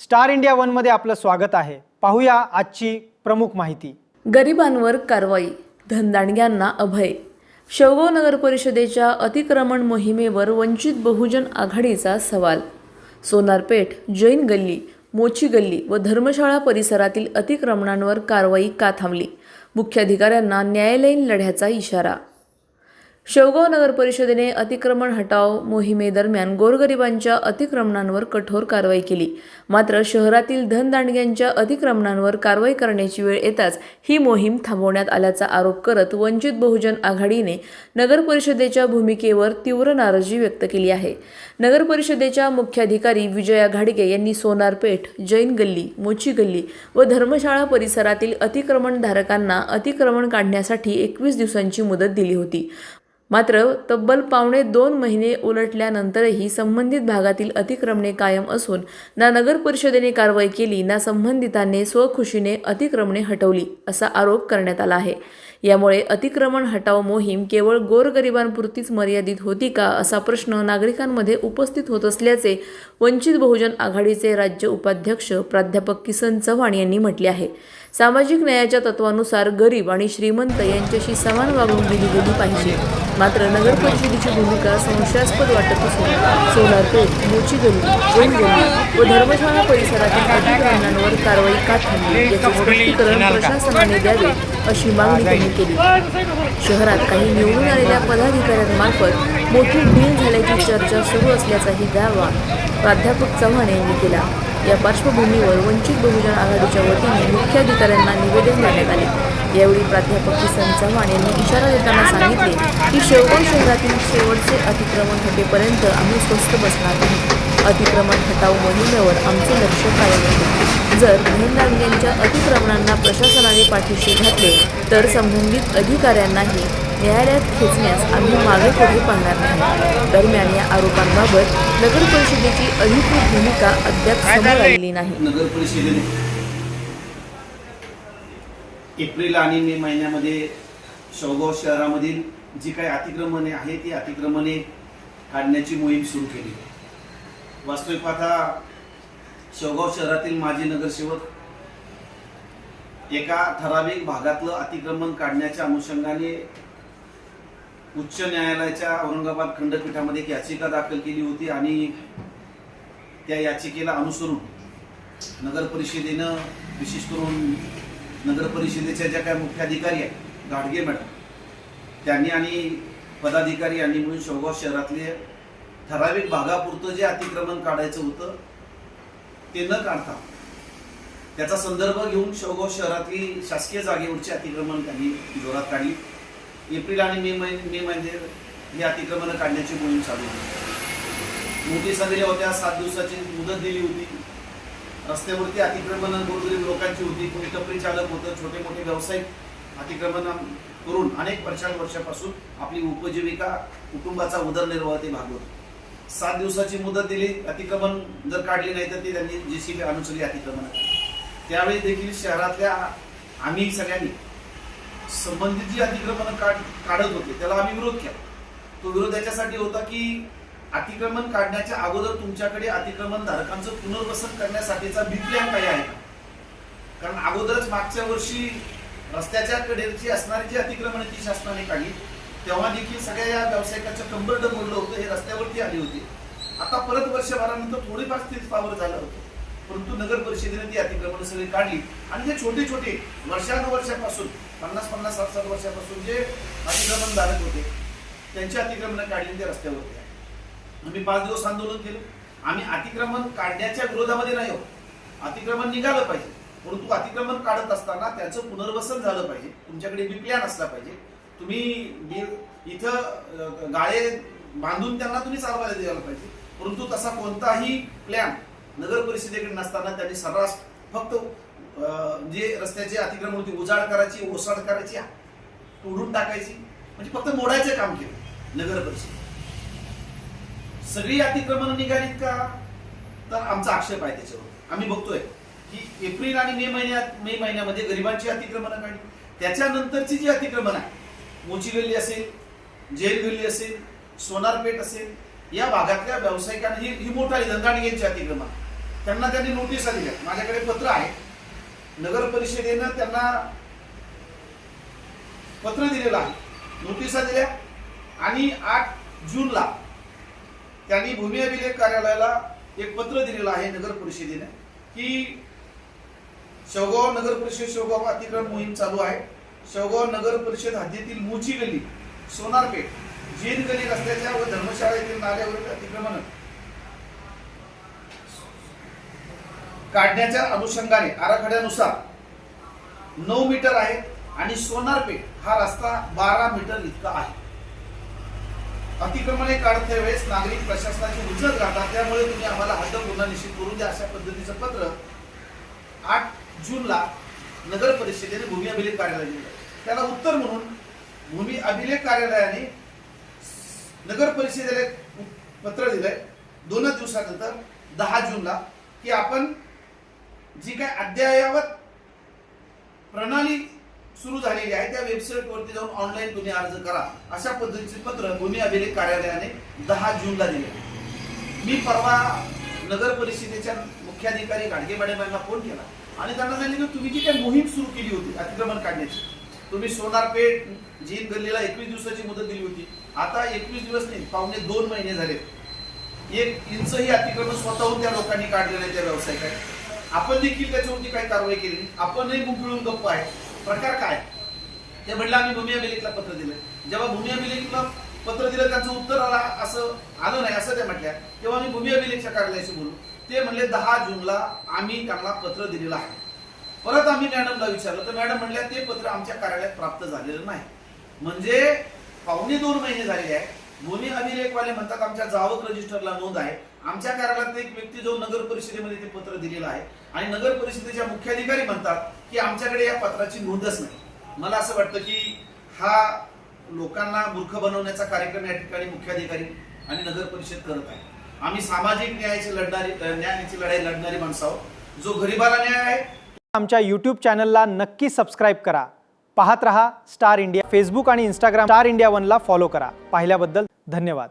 Star India one मध्ये आपलं स्वागत आहे। पाहूया आजची प्रमुख माहिती। गरिबांवर कारवाई, धनदांडग्यांना अभय। शेवगाव नगर परिषदेच्या अतिक्रमण मोहिमेवर वंचित बहुजन आघाडीचा सवाल। सोनारपेठ, जैन गल्ली, मोची गल्ली व धर्मशाळा परिसरातील अतिक्रमणांवर कारवाई का थांबली? मुख्याधिकाऱ्यांना न्यायालयीन लढ्याचा इशारा। शेवगाव नगर परिषदेने अतिक्रमण हटाव मोहिमेदरम्यान गोरगरिबांच्या अतिक्रमणांवर कठोर कारवाई केली। मात्र शहरातील धनदांडग्यांच्या अतिक्रमणांवर कारवाई करण्याची वेळ येताच ही मोहीम थांबवण्यात आल्याचा आरोप करत वंचित बहुजन आघाडीने नगर परिषदेच्या भूमिकेवर तीव्र नाराजी व्यक्त केली आहे। नगर परिषदेच्या मुख्याधिकारी विजया घाडगे यांनी सोनारपेठ, जैन गल्ली, मोची गल्ली व धर्मशाळा परिसरातील अतिक्रमणधारकांना अतिक्रमण काढण्यासाठी 21 दिवसांची मुदत दिली होती। मात्र तब्बल 2.5 महिने उलटल्यानंतरही संबंधित भागातील अतिक्रमणे कायम असून ना नगर परिषदेने कारवाई केली ना संबंधितांनी स्वखुशीने अतिक्रमणे हटवली असा आरोप करण्यात आला आहे। यामुळे अतिक्रमण हटाव मोहीम केवळ गोरगरिबांपुरतीच मर्यादित होती का असा प्रश्न नागरिकांमध्ये उपस्थित होत असल्याचे वंचित बहुजन आघाडीचे राज्य उपाध्यक्ष प्राध्यापक किसन चव्हाण यांनी म्हटले आहे। सामाजिक न्यायाच्या तत्वानुसार गरीब आणि श्रीमंत यांच्याशी समान वागणूक दिली गेली पाहिजे। मात्र नगर परिषदेची भूमिका संशयास्पद वाटत असून सोनारपेठ, मोची गल्ली, जैन गल्ली व धर्मशाळा परिसरातील अतिक्रमणांवर कारवाई का थांबली याचे स्पष्टीकरण प्रशासनाने द्यावे अशी मागणी त्यांनी केली। शहरात काही निवडून आलेल्या पदाधिकाऱ्यांमार्फत मोठी डील झाल्याची चर्चा सुरू असल्याचाही दावा प्राध्यापक चव्हाण यांनी केला। या पार्श्वभूमीवर वंचित बहुजन आघाडीच्या वतीने मुख्याधिकाऱ्यांना निवेदन देण्यात आले। यावेळी प्राध्यापक किसन चव्हाण यांनी इशारा देताना सांगितले की शेवगाव शहरातील शेवटचे अतिक्रमण हटेपर्यंत आम्ही स्वस्थ बसणार नाही। अतिक्रमण हटाव मोहिमेवर आमचे लक्ष कायम आहे। जर धनदांडग्यांच्या अतिक्रमणांना प्रशासनाने पाठीशी घातले तर संबंधित अधिकाऱ्यांनाही न्यायालयात खेचण्यास आम्ही मागे पुढे पाहणार नाही। दरम्यान या आरोपांबाबत नगर परिषदेची अधिकृत भूमिका अद्याप समोर आलेली नाही। नगर परिषदेने एप्रिल आणि मे महिन्यामध्ये शेवगाव शहरामधील जी काही अतिक्रमणे आहेत ती अतिक्रमणे काढण्याची मोहीम सुरू केली। वास्तविक पाहता शेवगाव शहरातील माजी नगरसेवक एका ठराविक भागातलं अतिक्रमण काढण्याच्या अनुषंगाने उच्च न्यायालयाच्या औरंगाबाद खंडपीठामध्ये एक याचिका दाखल केली होती आणि त्या याचिकेला अनुसरून नगर परिषदेनं विशेष करून नगर परिषदेच्या ज्या काही मुख्याधिकारी आहेत घाडगे मॅडम त्यांनी आणि पदाधिकारी यांनी मिळून शेवगाव शहरातले ठराविक भागापुरतं जे अतिक्रमण काढायचं होतं ते न काढता त्याचा संदर्भ घेऊन शेवगाव शहरातली शासकीय जागेवरची अतिक्रमण त्यांनी जोरात काढली। एप्रिल आणि मे महिन्यामध्ये ही अतिक्रमण काढण्याची मोहीम चालू होती। नोटिसा दिल्या होत्या, 7 दिवसाची मुदत दिली होती। रस्त्यावरती अतिक्रमण गोरगरीब लोकांची होती, कोणी टपरी चालक होतं, छोटे मोठे व्यावसायिक अतिक्रमण करून अनेक वर्षांपासून आपली उपजीविका कुटुंबाचा उदरनिर्वाह ते भागवत। 7 दिवसाची मुदत दिली, अतिक्रमण जर काढली नाही तर ती त्यांनी JCB आणून सगळी अतिक्रमण त्यावेळी देखील शहरातल्या आम्ही सगळ्यांनी संबंधित जी अतिक्रमण काढत होते त्याला आम्ही विरोध केला। तो विरोध याच्यासाठी होता की अतिक्रमण काढण्याच्या अगोदर तुमच्याकडे अतिक्रमण धारकांचं पुनर्वसन करण्यासाठीचा बी प्लॅन काही आहे का? कारण अगोदरच मागच्या वर्षी रस्त्याच्या कडेची असणारी जी अतिक्रमण ती शासनाने काढली तेव्हा देखील सगळ्या या व्यावसायिकांच्या कंबरड मोडलं होतं, हे रस्त्यावरती आली होती। आता परत वर्षभरानंतर थोडीफार स्थितीस्थावर झालं होतं, परंतु नगर परिषदेने ती अतिक्रमण सगळी काढली आणि जे छोटे छोटे वर्षानुवर्षापासून 50-50, 60-60 वर्षापासून जे अतिक्रमण धारक होते त्यांची अतिक्रमण काढली ते रस्त्यावरती आहे। आम्ही 5 दिवस आंदोलन केलं। आम्ही अतिक्रमण काढण्याच्या विरोधामध्ये नाही आहोत, अतिक्रमण निघालं पाहिजे, परंतु अतिक्रमण काढत असताना त्याचं पुनर्वसन झालं पाहिजे, तुमच्याकडे बी प्लॅन असला पाहिजे। तुम्ही इथं गाळे बांधून त्यांना तुम्ही चालवायला द्यायला पाहिजे, परंतु तसा कोणताही प्लॅन नगर परिषदेकडे नसताना त्यांनी सर्रास फक्त जे रस्त्याचे अतिक्रमण होती उजाड करायची, ओसाड करायची, तोडून टाकायची, म्हणजे फक्त मोडायचं काम केलं नगर परिषद। सगळी अतिक्रमण निघालीत का तर आमचा आक्षेप आहे त्याच्यावर। आम्ही बघतोय की एप्रिल आणि मे महिन्यामध्ये गरिबांची अतिक्रमण काढली, त्याच्यानंतरची जी अतिक्रमण आहे मोची गल्ली असेल, जैन गल्ली असेल, सोनारपेठ असेल, या भागातल्या व्यावसायिकांनी ही मोठी धनदांडग्यांची अतिक्रमण त्यांना त्यांनी नोटिसा दिल्या. माझ्याकडे पत्र आहे. नगर परिषदेनं त्यांना पत्र दिलेलं आहे, नोटिसा दिल्या आणि 8 जूनला त्यांनी भूमी अभिलेख कार्यालयाला एक पत्र दिलेलं आहे नगर परिषदेने की शेवगाव नगर परिषद शेवगाव अतिक्रमण मोहीम चालू आहे. शेवगाव नगर परिषद हद्दीतील मूची गल्ली, सोनारपेठ, जैन गल्ली रस्त्याच्या व धर्मशाळा येथील नाल्यावरील अतिक्रमण काढण्याच्या अनुषंगाने आराखड्यानुसार 9 मीटर आहे आणि सोनारपेठ हा रस्ता 12 मीटर इतका आहे. अतिक्रमणे काढत वेळेस नागरिक प्रशासनाची उजत राहतात, त्यामुळे तुम्ही आम्हाला हद्द पुन्हा निश्चित करून द्या, अशा पद्धतीचं पत्र 8 जूनला नगर परिषदेने भूमी अभिलेख कार्यालयाला दिलं. त्याला उत्तर म्हणून भूमी अभिलेख कार्यालयाने नगर परिषदेला पत्र दिलंय 2 दिवसानंतर 10 जूनला की आपण जी काय अद्ययावत प्रणाली सुरू झालेली आहे त्या वेबसाईटवरती जाऊन ऑनलाईन तुम्ही अर्ज करा, अशा पद्धतीचे पत्र भूमी अभिलेख कार्यालयाने 10 जूनला दिले. मी परवा नगर परिषदेच्या मुख्याधिकारी गाडगे मॅडम यांना फोन केला आणि त्यांना सांगितलं की तुम्ही जी काही मोहीम सुरू केली होती अतिक्रमण काढण्याची, तुम्ही सोनारपेठ जैन गल्लीला 21 दिवसाची मुदत दिली होती. आता 21 दिवस नाही, पावणे 2 महिने झाले. 1 इंचही अतिक्रमण स्वतःहून त्या लोकांनी काढलेलं आहे, त्या व्यावसायिकांनी. आपण देखील त्याच्यावरती काही कारवाई केली नाही. आपणही गुंफळून गप्प आहे. प्रकार काय ते म्हणलं आम्ही भूमी अभिलेखला पत्र दिलं. जेव्हा भूमी अभिलेखला पत्र दिलं त्यांचं उत्तर असं आलं नाही असं ते म्हटल्या, तेव्हा आम्ही भूमी अभिलेखच्या कार्यालयाशी बोलू. ते म्हणले 10 जूनला आम्ही त्यांना पत्र दिलेलं आहे. परत आम्ही मॅडमला विचारलं तर मॅडम म्हणल्या ते पत्र आमच्या कार्यालयात प्राप्त झालेलं नाही. म्हणजे पावणे 2 महिने झालेले आहे. भूमी अभिलेखवाले म्हणतात आमच्या जावक रजिस्टरला नोंद आहे. आमच्या कार्यालयात एक व्यक्ती जो नगर परिषदेमध्ये ते पत्र दिलेलं आहे आणि नगर परिषदेच्या मुख्याधिकारी म्हणतात की आमच्याकडे या पत्राची नोंदच नाही. मला असं वाटतं की हा लोकांना मूर्ख बनवण्याचा कार्यक्रम या ठिकाणी मुख्याधिकारी आणि नगर परिषद करत आहे. आम्ही सामाजिक न्यायाची लढाई लढणारी माणसं आहोत. जो गरिबाला न्याय आहे. आमच्या यूट्यूब चॅनलला नक्की सबस्क्राईब करा. पाहत रहा स्टार इंडिया. फेसबुक आणि इंस्टाग्राम स्टार इंडिया 1ला फॉलो करा. पाहिल्याबद्दल धन्यवाद.